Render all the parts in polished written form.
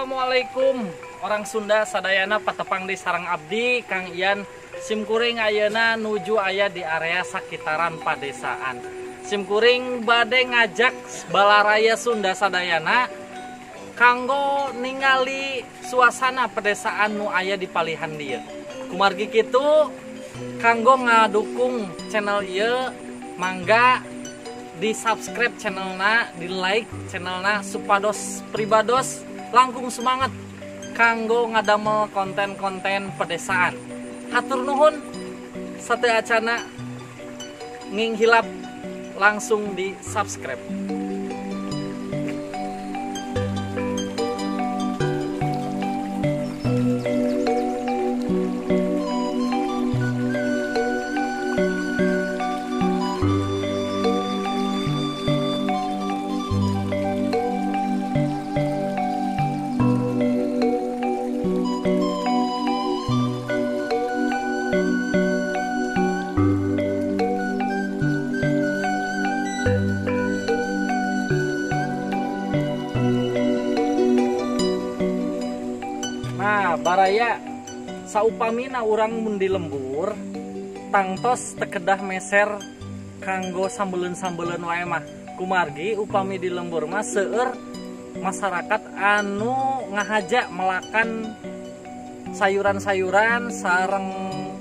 Assalamualaikum orang Sunda sadayana patepang di sarang abdi Kang Ian simkuring ayeuna nuju aya di area sekitaran padesaan. Simkuring bade ngajak balaraya Sunda sadayana kanggo ningali suasana pedesaan nu aya di palihan dieu. Kumargi kitu kanggo ngadukung channel ieu mangga di subscribe channelna, di like channelna supados pribados langkung semangat kanggo ngadamel konten-konten pedesaan. Hatur nuhun sate acana nging hilap langsung di subscribe. Nah, baraya saupamina urang mun di lembur tangtos tekedah meser kanggo sambeleun-sambeleun wae mah. Kumargi upami di lembur mah seueur masyarakat anu ngahaja melakan sayuran-sayuran sareng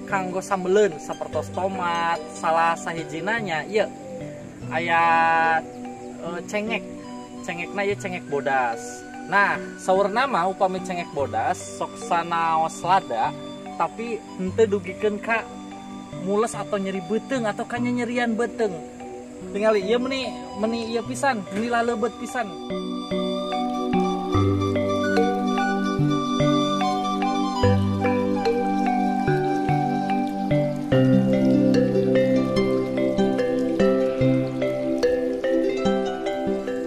kanggo sambeleun sapertos tomat, salah sahijina nya ieu aya cengekna ieu cengek bodas. Nah, saurna mah upami cengek bodas sok sanaos lada tapi henteu dugikeun ka mules atau nyeri beuteung atau kanya nyerian beuteung. Tingali ieu meuni ieu pisan, meuni lalebeut pisan.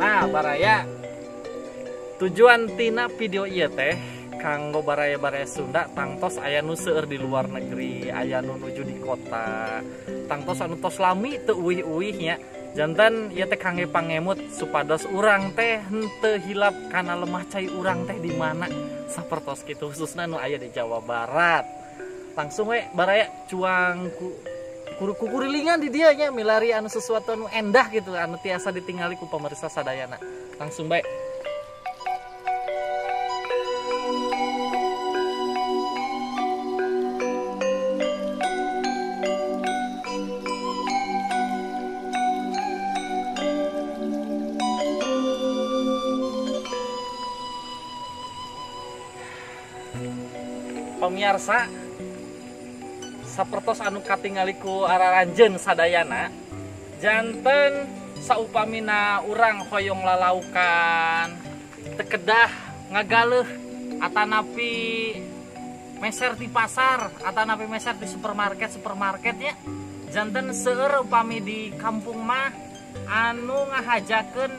Nah, baraya tujuan tina video ieu teh kanggo baraya-baraya Sunda tangtos aya nu seueur di luar negeri, aya nu nuju di kota, tangtos anu tos lami teu uih-uih nya. Janten ieu teh kangge pangemut supados urang teh henteu hilap kana lemah cai urang teh di mana sapertos kitu khususna nu aya di Jawa Barat. Langsung we baraya cuang kurilingan di dieu nya milari anu sesuatu anu endah gitu anu tiasa ditingali ku pamirsa sadayana. Langsung bae. Pemirsa sapertos anu katingali ku araranjeun sadayana janten saupamina urang hoyong lalaukan tekedah ngagaleuh atanapi meser di pasar atanapi meser di supermarketnya janten seueur upami di kampung mah anu ngahajakeun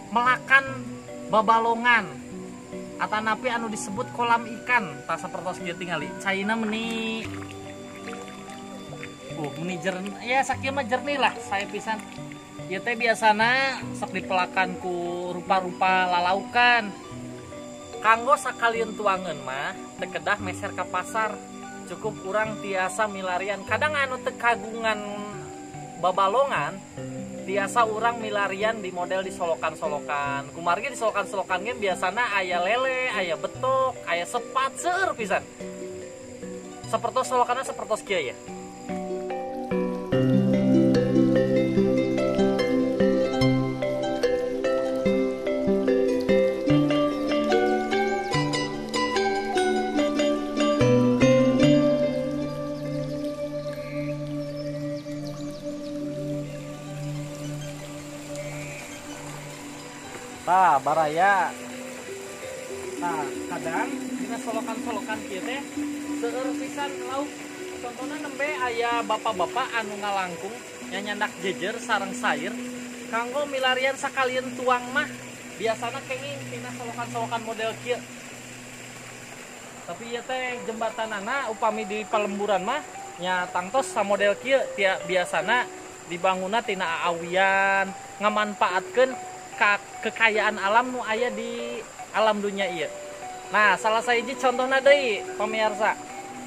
melakan babalongan atanapi anu disebut kolam ikan tak sapertos kieu tingali caina meuni jernih ya sakieu mah jernih lah saya pisan ieu teh biasana sok dipelakan ku rupa-rupa lalaukan kanggo sakalian tuangeun mah teu kedah meser ka pasar cukup urang tiasa milarian kadang anu teu kagungan babalongan biasa orang milarian di model di solokan-solokan. Kumargi di solokan-solokan ge biasana aya lele, aya betok, aya sepat seueur pisan. Sapertos solokanna sapertos kieu ya. Nah, baraya. Nah, kadang dina solokan-solokan kieu teh seueur pisan lauk. Contohna nembe aya bapak-bapak anu ngalangkung nya nyandak jejer sareng sair kanggo milarian sakalian tuang mah biasana kenging tina solokan-solokan model kieu. Tapi ieu teh jembatanana upami di palemburan mah nya tangtos sa model kieu tia biasana dibangunna tina awian ngamanfaatkeun kekayaan alam nu aya di alam dunia iya. Nah, salah sahiji contohna deui pamirsa.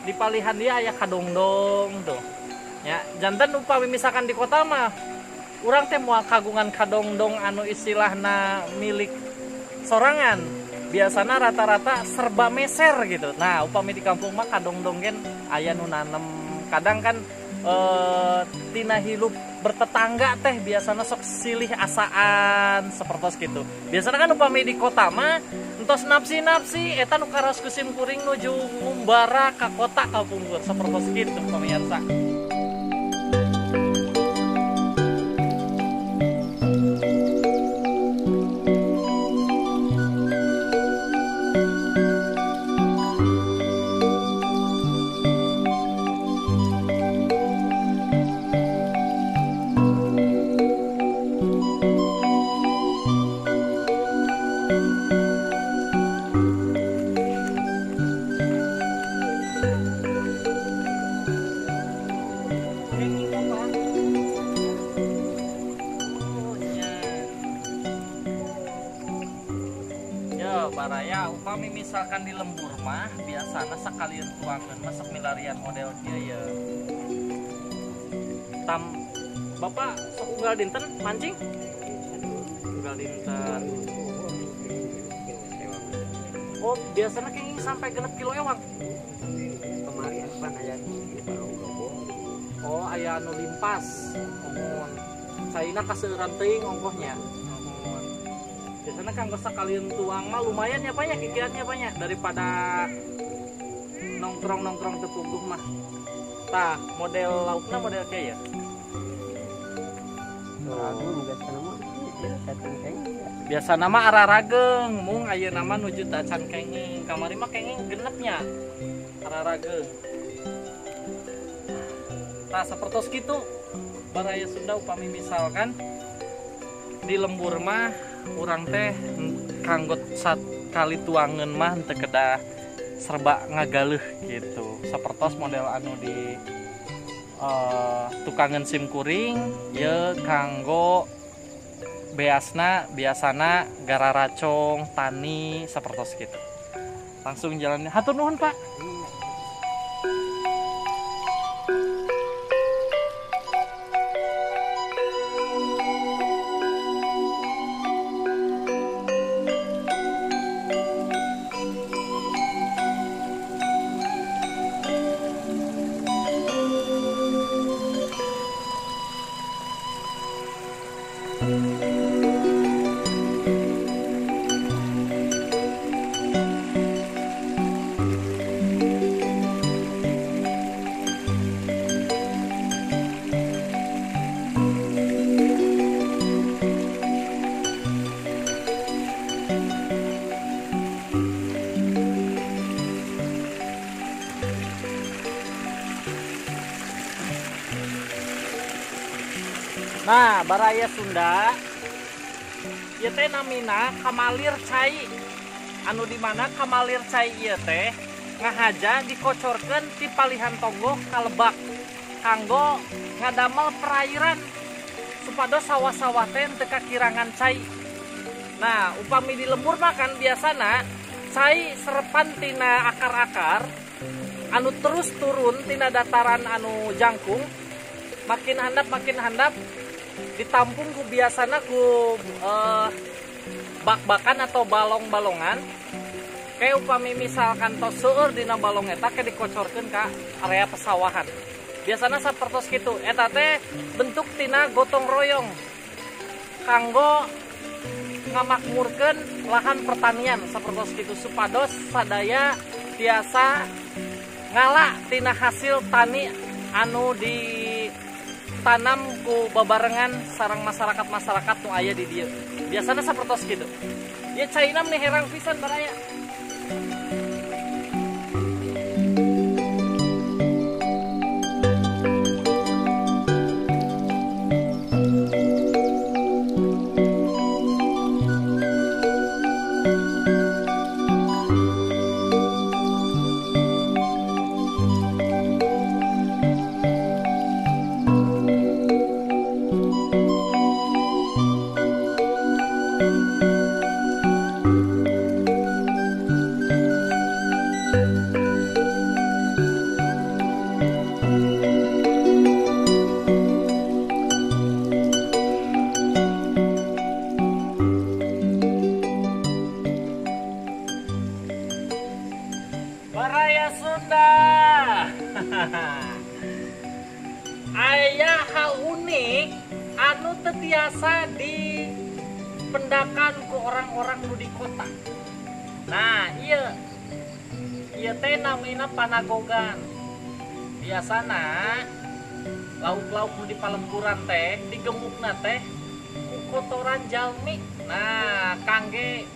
Di palihan dia aya kadongdong tuh. Ya, jantan upami misalkan di kota mah urang teh moal kagungan kadongdong anu istilahna milik sorangan. Biasana rata-rata serba meser gitu. Nah, upami di kampung mah kadongdong gen aya nu nanem. Kadang kan tina hilup bertetangga teh biasanya sok silih asaan seperti gitu. Biasanya kan upami di kota mah entos napsi-napsi eta nu karos kusim kuring nuju ngumbara ka kota ka pungkur seperti gitu pemirsa. Baraya upami misalkan di lembur mah biasana sakalian tuangan masak milarian model kieu ya. Bapak sok unggal dinten mancing? Unggal dinten. Oh, biasanya kenging sampai genep kilo ewang. Kemarin pan aya Oh, aya anu limpas. Saina kaseueuran teuing ongkohnya. Biasanya kan gak sekalian tuang mah lumayan ya banyak kikirannya banyak daripada nongkrong tepungguh mah. Tah model lauknya model kayak ya. Biasa nama ararageng, mung ayeuna nama nuju tacan kenging. Kamari mah kenging genepnya ararageng. Tah sapertos kitu baraya Sunda upami misalkan di lembur mah urang teh kanggot kali tuangan mah teu kedah serba ngagaleuh gitu. Sapertos model anu di tukangan sim kuring ye kanggo biasana gara racong tani sapertos gitu. Langsung jalannya. Hatur nuhun, Pak. Nah, baraya Sunda ieu teh namina kamalir cai. Anu dimana kamalir cai ieu teh ngahaja dikocorkeun ti palihan tonggo ka lebak kanggo ngadamel perairan supados sawah-sawah teh teu kakirangan cai. Nah, upami di lembur mah kan biasana cai serepan tina akar-akar anu terus turun tina dataran anu jangkung makin handap ditampung ku biasana ku bak-bakan atau balong-balongan. Kayak upami misalkan tos seueur dina balong eta ke dikocorkeun ka area pesawahan. Biasana sapertos kitu. Eta teh bentuk tina gotong royong kanggo ngamakmurkeun lahan pertanian sapertos kitu supados sadaya tiasa ngala tina hasil tani anu di tanam ku babarengan sarang masyarakat nu aya di dieu. Biasana sapertos kitu. Ieu caina meni herang pisan baraya. Aya hal unik anu tetiasa dipendakan ke orang-orang nu di kota. Nah, iya teh namina panagogan. Biasana lauk-lauk nu di palemburan teh digemukna teh ku kotoran jalmi. Nah, kangge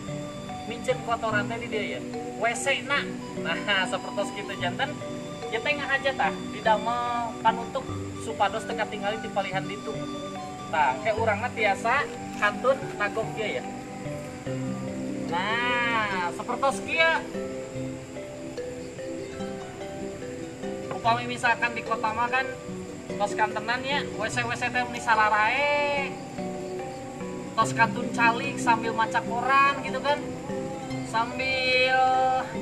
micin kotoran teh di dia ya. WC na. Nah, sapertos kitu janten ya teh ngahaja tah didamel panutup supados teu katingali di palihan ditu. Tah, kayak urangna tiasa kantun nagok dia ya. Nah, sapertos kieu. Upami misalkan di kota mah kan tos kantenan ya, WC teh meni sararae. Tos kantun calik sambil maca koran gitu kan. Sambil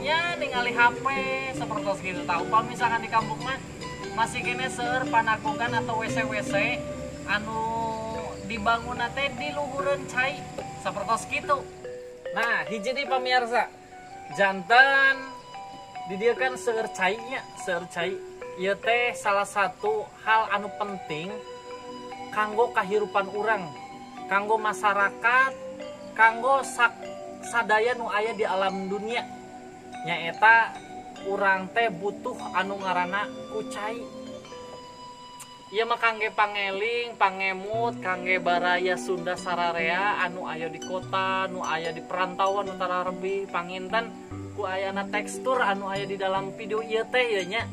ya ningali HP sapertos gitu. Tah, upami misalkan di kampung mah masih kene seueur panagogan atau WC anu dibangun teh di luhureun cai sapertos kitu. Nah, hiji deui pamirsa. Janten di dieu kan seueur cai nya, seueur cai. Ieu teh salah satu hal anu penting kanggo kahirupan urang, kanggo masyarakat, kanggo sadaya nu aya di alam dunia. Nyaeta urang teh butuh anu ngaranna kucai. Ieu mah kangge pangeling, pangemut, kangge baraya Sunda sararea anu aya di kota, nu aya di perantauan nu tararebi, panginten ku ayana tekstur anu aya di dalam video ieu teh ye nya.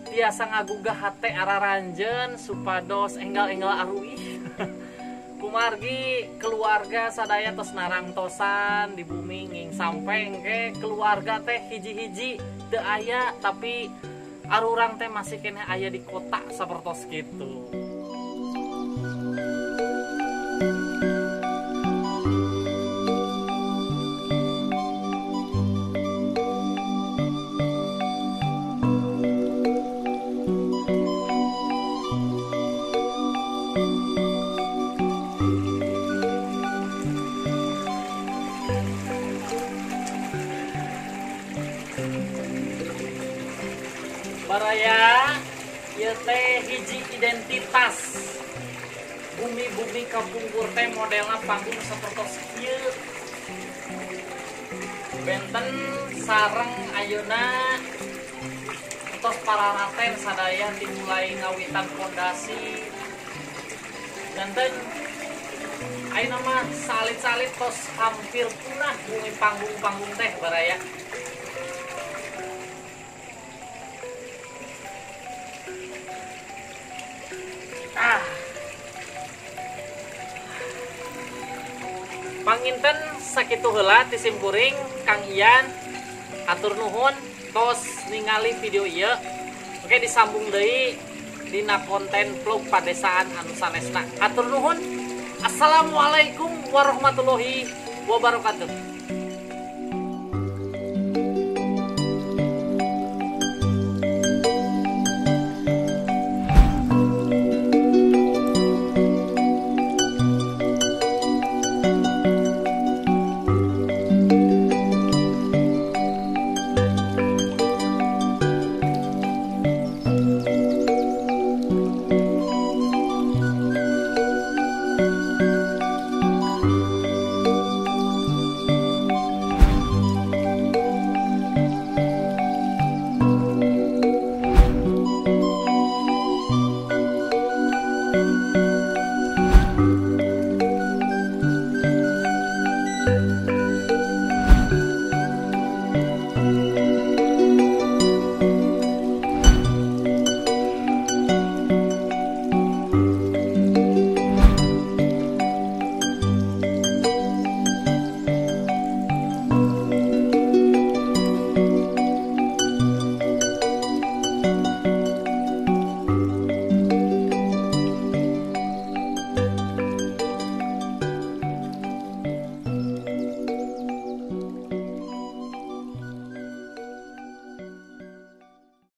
Tiasa ngagugah hate araranjeun supados enggal-enggal aruih. Kumargi keluarga sadaya tos narangtosan di bumi nging sampai ke keluarga teh hiji-hiji teu aya tapi arurang teh masih kene aya di kota sapertos kitu. Baraya ieu teh hiji identitas bumi-bumi kapungkur teh modelna panggung sapertos kieu. Benten sareng ayeuna tos pararaten sadaya dimulai ngawitan pondasi. Janten ayeuna mah salit-salit tos hampir punah bumi panggung-panggung teh baraya. Panginten sakitu heula ti simkuring Kang Ian atur nuhun tos ningali video ieu. Oke, disambung deui dina konten vlog padesaan anu sanesna. Atur nuhun. Assalamualaikum warahmatullahi wabarakatuh.